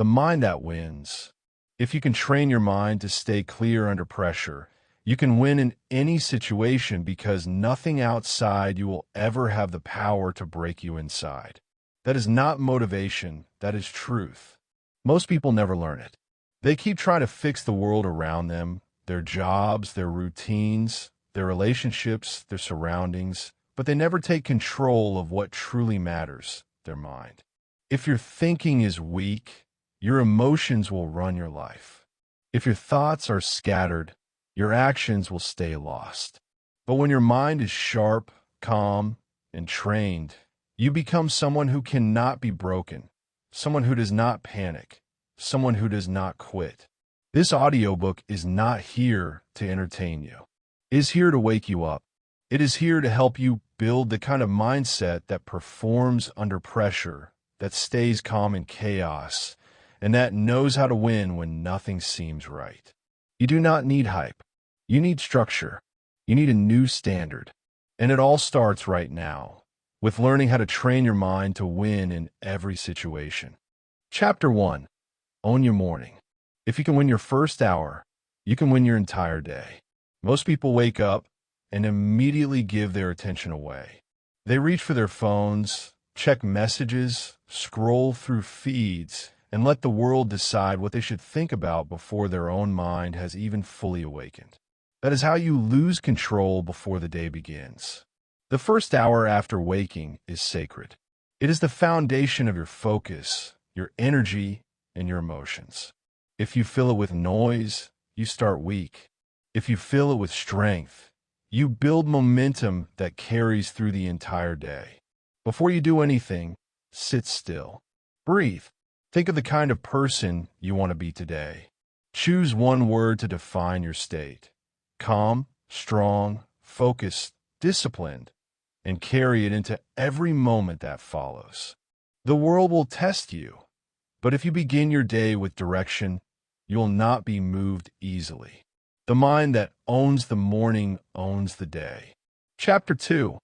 the mind that wins. If you can train your mind to stay clear under pressure, you can win in any situation because nothing outside you will ever have the power to break you inside. That is not motivation, that is truth. Most people never learn it. They keep trying to fix the world around them, their jobs, their routines, their relationships, their surroundings, but they never take control of what truly matters, their mind. If your thinking is weak, your emotions will run your life. If your thoughts are scattered, your actions will stay lost. But when your mind is sharp, calm, and trained, you become someone who cannot be broken, someone who does not panic, someone who does not quit. This audiobook is not here to entertain you. It is here to wake you up. It is here to help you build the kind of mindset that performs under pressure, that stays calm in chaos, and that knows how to win when nothing seems right. You do not need hype. You need structure. You need a new standard. And it all starts right now, with learning how to train your mind to win in every situation. Chapter 1. Own your morning. If you can win your first hour, you can win your entire day. Most people wake up and immediately give their attention away. They reach for their phones, check messages, scroll through feeds, and let the world decide what they should think about before their own mind has even fully awakened. That is how you lose control before the day begins. The first hour after waking is sacred. It is the foundation of your focus, your energy, and your emotions. If you fill it with noise, you start weak. If you fill it with strength, you build momentum that carries through the entire day. Before you do anything, sit still. Breathe. Think of the kind of person you want to be today. Choose one word to define your state. Calm, strong, focused, disciplined, and carry it into every moment that follows. The world will test you, but if you begin your day with direction, you will not be moved easily. The mind that owns the morning owns the day. Chapter 2.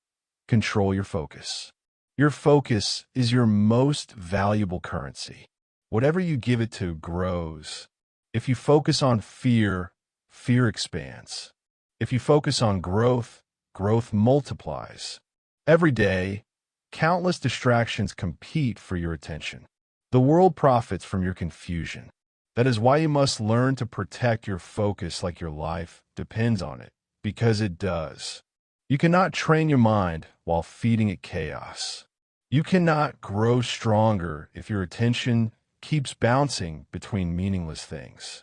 Control your focus. Your focus is your most valuable currency. Whatever you give it to grows. If you focus on fear, fear expands. If you focus on growth, growth multiplies. Every day, countless distractions compete for your attention. The world profits from your confusion. That is why you must learn to protect your focus like your life depends on it, because it does. You cannot train your mind while feeding it chaos. You cannot grow stronger if your attention keeps bouncing between meaningless things.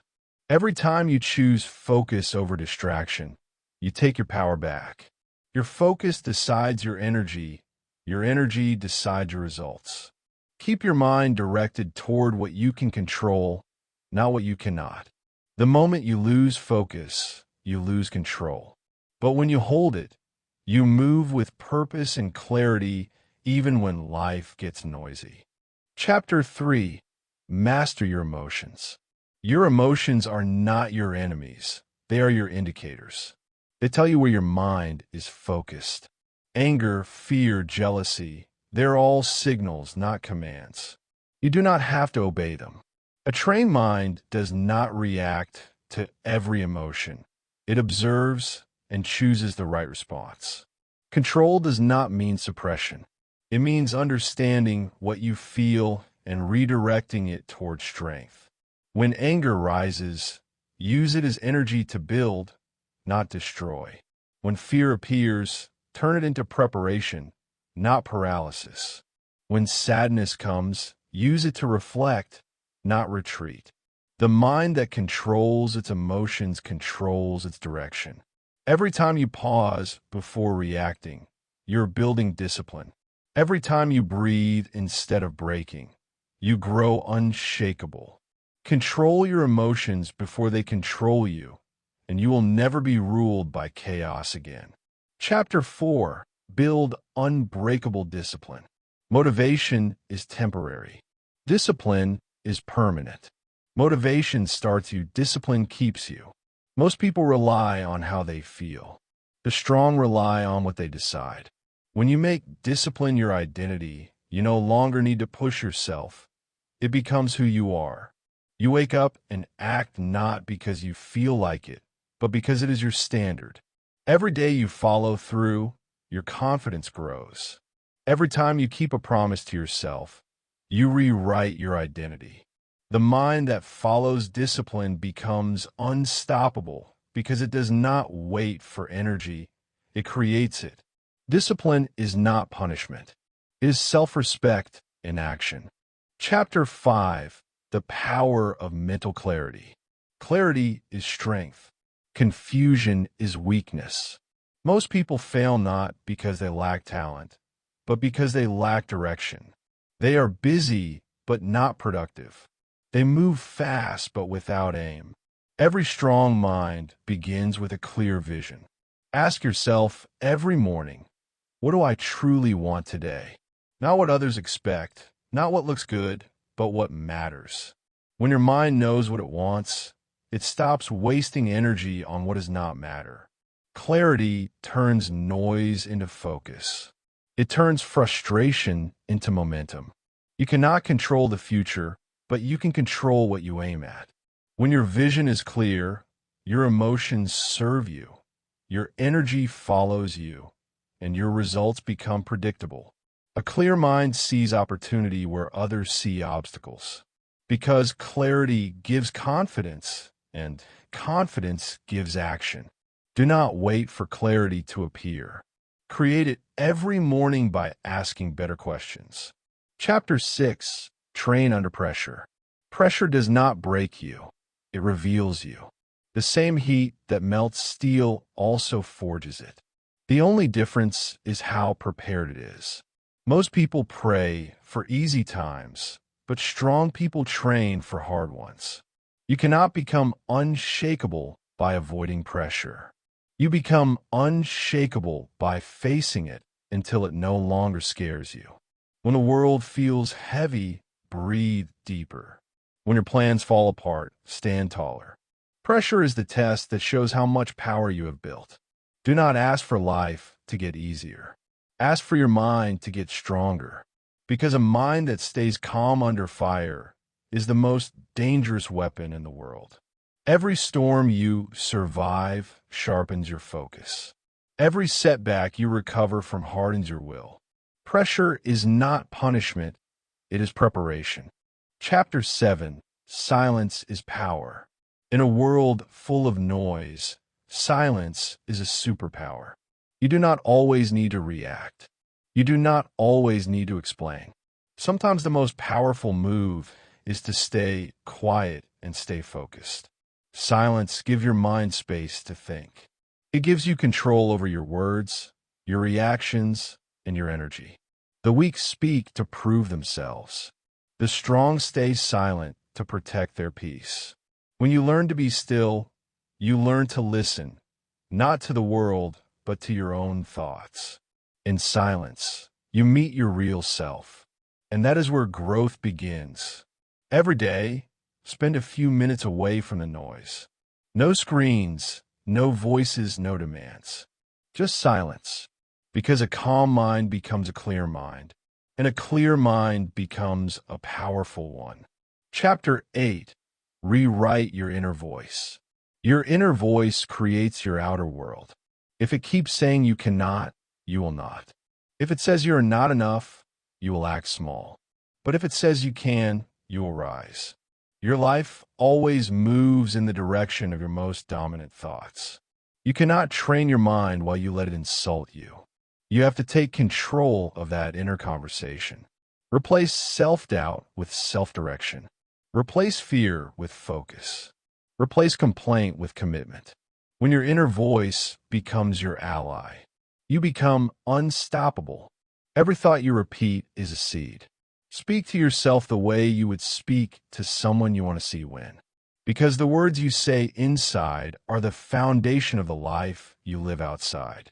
Every time you choose focus over distraction, you take your power back. Your focus decides your energy decides your results. Keep your mind directed toward what you can control, not what you cannot. The moment you lose focus, you lose control. But when you hold it, you move with purpose and clarity even when life gets noisy. Chapter 3. Master your emotions. Your emotions are not your enemies. They are your indicators. They tell you where your mind is focused. Anger, fear, jealousy, they're all signals, not commands. You do not have to obey them. A trained mind does not react to every emotion. It observes and chooses the right response. Control does not mean suppression. It means understanding what you feel and redirecting it toward strength. When anger rises, use it as energy to build, not destroy. When fear appears, turn it into preparation, not paralysis. When sadness comes, use it to reflect, not retreat. The mind that controls its emotions controls its direction. Every time you pause before reacting, you're building discipline. Every time you breathe instead of breaking, you grow unshakable. Control your emotions before they control you, and you will never be ruled by chaos again. Chapter 4. Build unbreakable discipline. Motivation is temporary. Discipline is permanent. Motivation starts you, discipline keeps you. Most people rely on how they feel. The strong rely on what they decide. When you make discipline your identity, you no longer need to push yourself. It becomes who you are. You wake up and act not because you feel like it, but because it is your standard. Every day you follow through, your confidence grows. Every time you keep a promise to yourself, you rewrite your identity. The mind that follows discipline becomes unstoppable because it does not wait for energy, it creates it. Discipline is not punishment. It is self-respect in action. Chapter 5. The Power of Mental Clarity. Clarity is strength. Confusion is weakness. Most people fail not because they lack talent, but because they lack direction. They are busy, but not productive. They move fast, but without aim. Every strong mind begins with a clear vision. Ask yourself every morning, what do I truly want today? Not what others expect, not what looks good, but what matters. When your mind knows what it wants, it stops wasting energy on what does not matter. Clarity turns noise into focus. It turns frustration into momentum. You cannot control the future, but you can control what you aim at. When your vision is clear, your emotions serve you, your energy follows you, and your results become predictable. A clear mind sees opportunity where others see obstacles. Because clarity gives confidence, and confidence gives action. Do not wait for clarity to appear. Create it every morning by asking better questions. Chapter 6. Train under pressure. Pressure does not break you. It reveals you. The same heat that melts steel also forges it. The only difference is how prepared it is. Most people pray for easy times, but strong people train for hard ones. You cannot become unshakable by avoiding pressure. You become unshakable by facing it until it no longer scares you. When the world feels heavy, breathe deeper. When your plans fall apart, stand taller. Pressure is the test that shows how much power you have built. Do not ask for life to get easier. Ask for your mind to get stronger. Because a mind that stays calm under fire is the most dangerous weapon in the world. Every storm you survive sharpens your focus. Every setback you recover from hardens your will. Pressure is not punishment, it is preparation. Chapter 7. Silence is power. In a world full of noise, silence is a superpower. You do not always need to react. You do not always need to explain. Sometimes the most powerful move is to stay quiet and stay focused. Silence gives your mind space to think. It gives you control over your words, your reactions, and your energy. The weak speak to prove themselves. The strong stay silent to protect their peace. When you learn to be still, you learn to listen, not to the world, but to your own thoughts. In silence, you meet your real self, and that is where growth begins. Every day, spend a few minutes away from the noise. No screens, no voices, no demands. Just silence, because a calm mind becomes a clear mind, and a clear mind becomes a powerful one. Chapter 8. Rewrite your inner voice. Your inner voice creates your outer world. If it keeps saying you cannot, you will not. If it says you are not enough, you will act small. But if it says you can, you will rise. Your life always moves in the direction of your most dominant thoughts. You cannot train your mind while you let it insult you. You have to take control of that inner conversation. Replace self-doubt with self-direction. Replace fear with focus. Replace complaint with commitment. When your inner voice becomes your ally, you become unstoppable. Every thought you repeat is a seed. Speak to yourself the way you would speak to someone you want to see win. Because the words you say inside are the foundation of the life you live outside.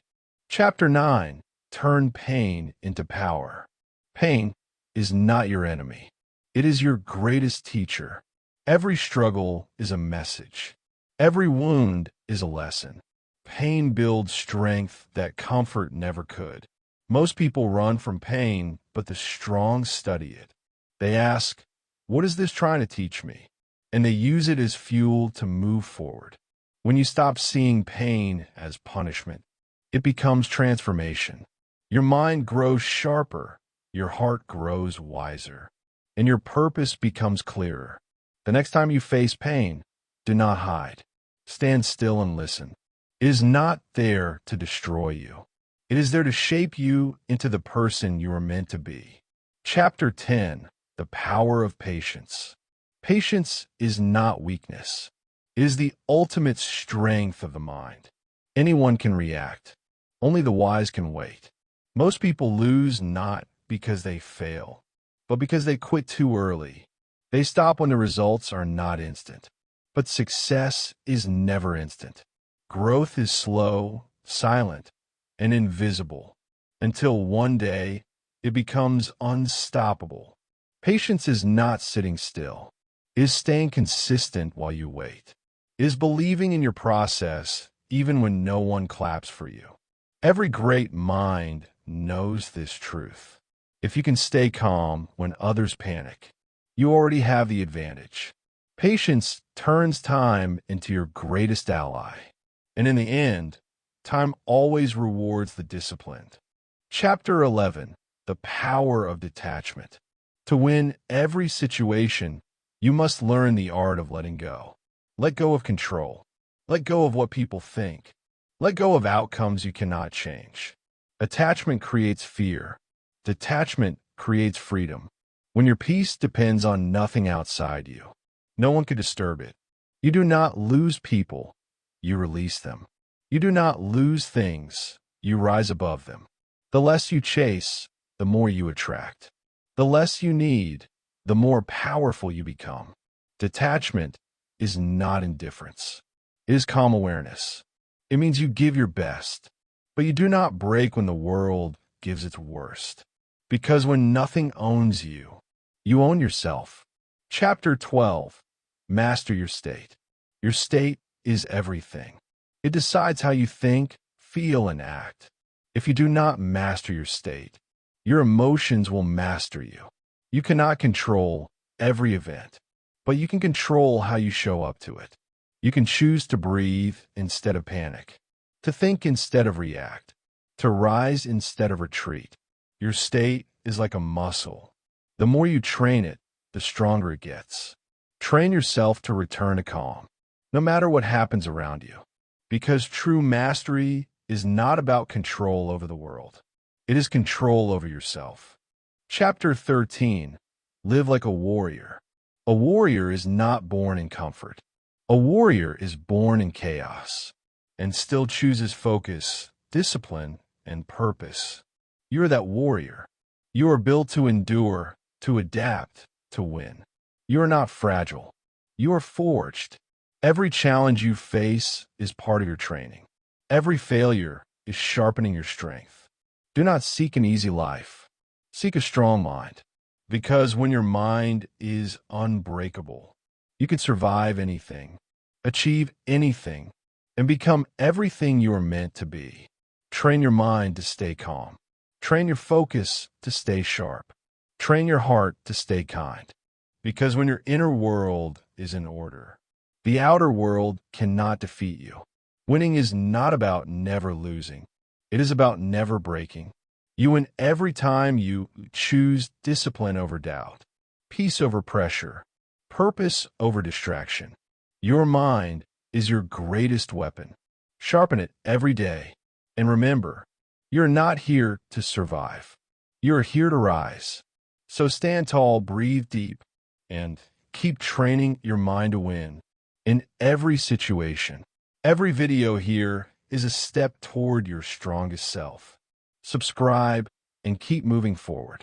Chapter 9. Turn pain into power. Pain is not your enemy. It is your greatest teacher. Every struggle is a message. Every wound is a lesson. Pain builds strength that comfort never could. Most people run from pain, but the strong study it. They ask, What is this trying to teach me? And they use it as fuel to move forward. When you stop seeing pain as punishment, it becomes transformation. Your mind grows sharper, your heart grows wiser, and your purpose becomes clearer. The next time you face pain, do not hide. Stand still and listen. It is not there to destroy you. It is there to shape you into the person you are meant to be. Chapter 10. The Power of Patience. Patience is not weakness. It is the ultimate strength of the mind. Anyone can react. Only the wise can wait. Most people lose not because they fail, but because they quit too early. They stop when the results are not instant. But success is never instant. Growth is slow, silent, and invisible, until one day it becomes unstoppable. Patience is not sitting still. It is staying consistent while you wait. It is believing in your process even when no one claps for you. Every great mind knows this truth. If you can stay calm when others panic, you already have the advantage. Patience turns time into your greatest ally. And in the end, time always rewards the disciplined. Chapter 11. The Power of Detachment. To win every situation, you must learn the art of letting go. Let go of control. Let go of what people think. Let go of outcomes you cannot change. Attachment creates fear. Detachment creates freedom. When your peace depends on nothing outside you, no one can disturb it. You do not lose people, you release them. You do not lose things, you rise above them. The less you chase, the more you attract. The less you need, the more powerful you become. Detachment is not indifference. It is calm awareness. It means you give your best, but you do not break when the world gives its worst. Because when nothing owns you, you own yourself. Chapter 12. Master your state. Your state is everything. It decides how you think, feel, and act. If you do not master your state, your emotions will master you. You cannot control every event, but you can control how you show up to it. You can choose to breathe instead of panic, to think instead of react, to rise instead of retreat. Your state is like a muscle. The more you train it, the stronger it gets. Train yourself to return to calm, no matter what happens around you, because true mastery is not about control over the world. It is control over yourself. Chapter 13. Live like a warrior. A warrior is not born in comfort. A warrior is born in chaos and still chooses focus, discipline, and purpose. You are that warrior. You are built to endure, to adapt, to win. You are not fragile. You are forged. Every challenge you face is part of your training. Every failure is sharpening your strength. Do not seek an easy life. Seek a strong mind. Because when your mind is unbreakable, you can survive anything, achieve anything, and become everything you are meant to be. Train your mind to stay calm. Train your focus to stay sharp. Train your heart to stay kind. Because when your inner world is in order, the outer world cannot defeat you. Winning is not about never losing. It is about never breaking. You win every time you choose discipline over doubt, peace over pressure, purpose over distraction. Your mind is your greatest weapon. Sharpen it every day. And remember, you're not here to survive. You're here to rise. So stand tall, breathe deep, and keep training your mind to win in every situation. Every video here is a step toward your strongest self. Subscribe and keep moving forward.